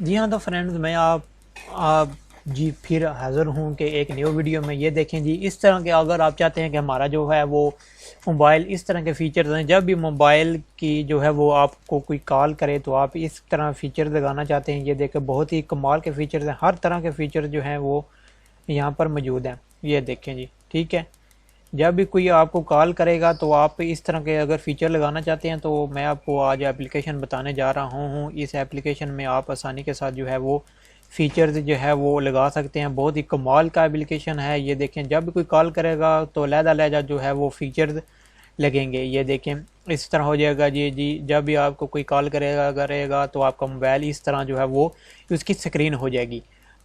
جی ہاں، تو فرینڈز میں آپ جی پھر حاضر ہوں کہ ایک نیو ویڈیو میں. یہ دیکھیں جی، اس طرح کے اگر آپ چاہتے ہیں کہ ہمارا جو ہے وہ موبائل اس طرح کے فیچرز ہیں، جب بھی موبائل کی جو ہے وہ آپ کو کوئی کال کرے تو آپ اس طرح فیچر لگانا چاہتے ہیں. یہ دیکھیں بہت ہی کمال کے فیچرز ہیں، ہر طرح کے فیچر جو ہیں وہ یہاں پر موجود ہیں. یہ دیکھیں جی، ٹھیک ہے. جب بھی کوئی آپ کو کال کرے گا تو آپ اس طرح کے اگر فیچر لگانا چاہتے ہیں تو میں آپ کو آج اپلیکیشن بتانے جا رہا ہوں. اس اپلیکیشن میں آپ آسانی کے ساتھ جو ہے وہ فیچرز جو ہے وہ لگا سکتے ہیں. بہت ہی کمال کا اپلیکیشن ہے. یہ دیکھیں جب بھی کوئی کال کرے گا تو علیحدہ علیحدہ جو ہے وہ فیچرز لگیں گے. یہ دیکھیں اس طرح ہو جائے گا. جی جب بھی آپ کو کوئی کال کرے گا تو آپ کا موبائل اس طرح جو ہے وہ اس کی سکرین ہو جائے گی.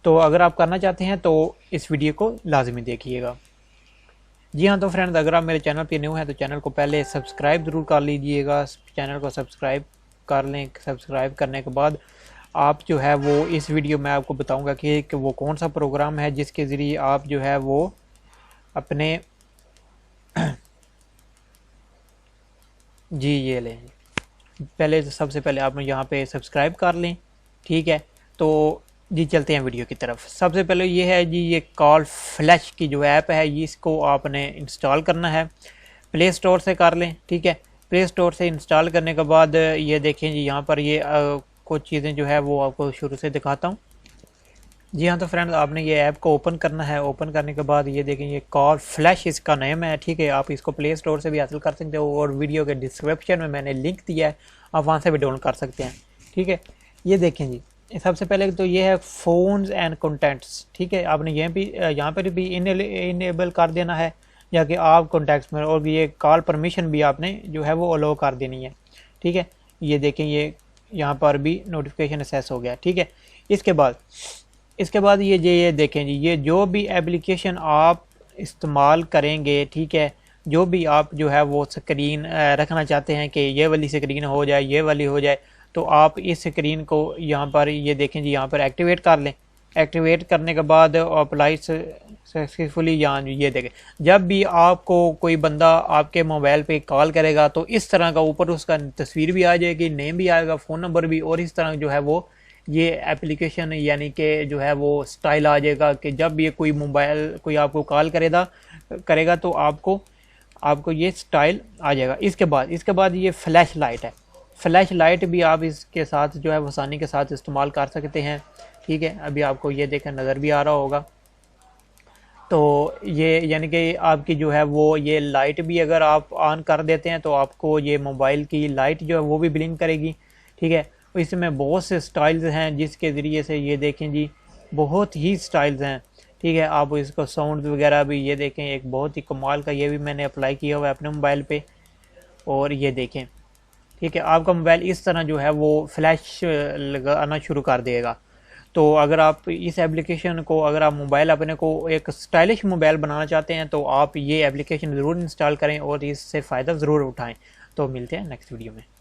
تو اگر آپ کرنا چاہتے ہیں تو اس ویڈیو کو لازمی دیکھیے گا. جی ہاں، تو فرینڈز اگر آپ میرے چینل پہ نیو ہیں تو چینل کو پہلے سبسکرائب ضرور کر لیجئے گا. چینل کو سبسکرائب کر لیں. سبسکرائب کرنے کے بعد آپ جو ہے وہ اس ویڈیو میں آپ کو بتاؤں گا کہ وہ کون سا پروگرام ہے جس کے ذریعے آپ جو ہے وہ اپنے جی یہ لیں. پہلے سب سے پہلے آپ یہاں پہ سبسکرائب کر لیں، ٹھیک ہے. تو جی چلتے ہیں ویڈیو کی طرف. سب سے پہلے یہ ہے جی، یہ کال فلیش کی جو ایپ ہے اس کو آپ نے انسٹال کرنا ہے. پلے اسٹور سے کر لیں، ٹھیک ہے. پلے اسٹور سے انسٹال کرنے کے بعد یہ دیکھیں جی، یہاں پر یہ کچھ چیزیں جو ہے وہ آپ کو شروع سے دکھاتا ہوں. جی ہاں، تو فرینڈ آپ نے یہ ایپ کو اوپن کرنا ہے. اوپن کرنے کے بعد یہ دیکھیں یہ کال فلیش اس کا نیم ہے، ٹھیک ہے. آپ اس کو پلے اسٹور سے بھی حاصل کر سکتے ہو اور ویڈیو کے ڈسکرپشن میں نے لنک دیا ہے، آپ وہاں سے بھی ڈاؤن لوڈ کر سکتے ہیں، ٹھیک ہے. یہ دیکھیں جی، سب سے پہلے تو یہ ہے فونز اینڈ کنٹینٹس، ٹھیک ہے. آپ نے یہاں پر بھی انیبل کر دینا ہے یا کہ آپ کنٹیکٹس میں، اور یہ کال پرمیشن بھی آپ نے جو ہے وہ الاؤ کر دینی ہے، ٹھیک ہے. یہ دیکھیں یہ یہاں پر بھی نوٹیفیکیشن اسیس ہو گیا، ٹھیک ہے. اس کے بعد یہ دیکھیں جی، یہ جو بھی اپلیکیشن آپ استعمال کریں گے، ٹھیک ہے، جو بھی آپ جو ہے وہ سکرین رکھنا چاہتے ہیں کہ یہ والی سکرین ہو جائے، یہ والی ہو جائے، تو آپ اس سکرین کو یہاں پر یہ دیکھیں جی، یہاں پر ایکٹیویٹ کر لیں. ایکٹیویٹ کرنے کے بعد اپلائی سکسیسفلی. یہاں یہ دیکھیں جب بھی آپ کو کوئی بندہ آپ کے موبائل پہ کال کرے گا تو اس طرح کا اوپر اس کا تصویر بھی آ جائے گی، نیم بھی آئے گا، فون نمبر بھی، اور اس طرح جو ہے وہ یہ اپلیکیشن یعنی کہ جو ہے وہ سٹائل آ جائے گا کہ جب یہ کوئی آپ کو کال کرے گا تو آپ کو یہ سٹائل آ جائے گا. اس کے بعد یہ فلیش لائٹ ہے. فلیش لائٹ بھی آپ اس کے ساتھ جو ہے وہ آسانی کے ساتھ استعمال کر سکتے ہیں، ٹھیک ہے. ابھی آپ کو یہ دیکھیں نظر بھی آ رہا ہوگا. تو یہ یعنی کہ آپ کی جو ہے وہ یہ لائٹ بھی اگر آپ آن کر دیتے ہیں تو آپ کو یہ موبائل کی لائٹ جو ہے وہ بھی بلنک کرے گی، ٹھیک ہے. اس میں بہت سے سٹائلز ہیں جس کے ذریعے سے یہ دیکھیں جی بہت ہی سٹائلز ہیں، ٹھیک ہے. آپ اس کو ساؤنڈ وغیرہ بھی یہ دیکھیں ایک بہت ہی کمال کا، یہ بھی میں نے اپلائی کیا ہوا ہے اپنے موبائل پہ. اور یہ دیکھیں، ٹھیک ہے، آپ کا موبائل اس طرح جو ہے وہ فلیش لگانا شروع کر دے گا. تو اگر آپ اس اپلیکیشن کو اگر آپ موبائل اپنے کو ایک سٹائلش موبائل بنانا چاہتے ہیں تو آپ یہ اپلیکیشن ضرور انسٹال کریں اور اس سے فائدہ ضرور اٹھائیں. تو ملتے ہیں نیکسٹ ویڈیو میں.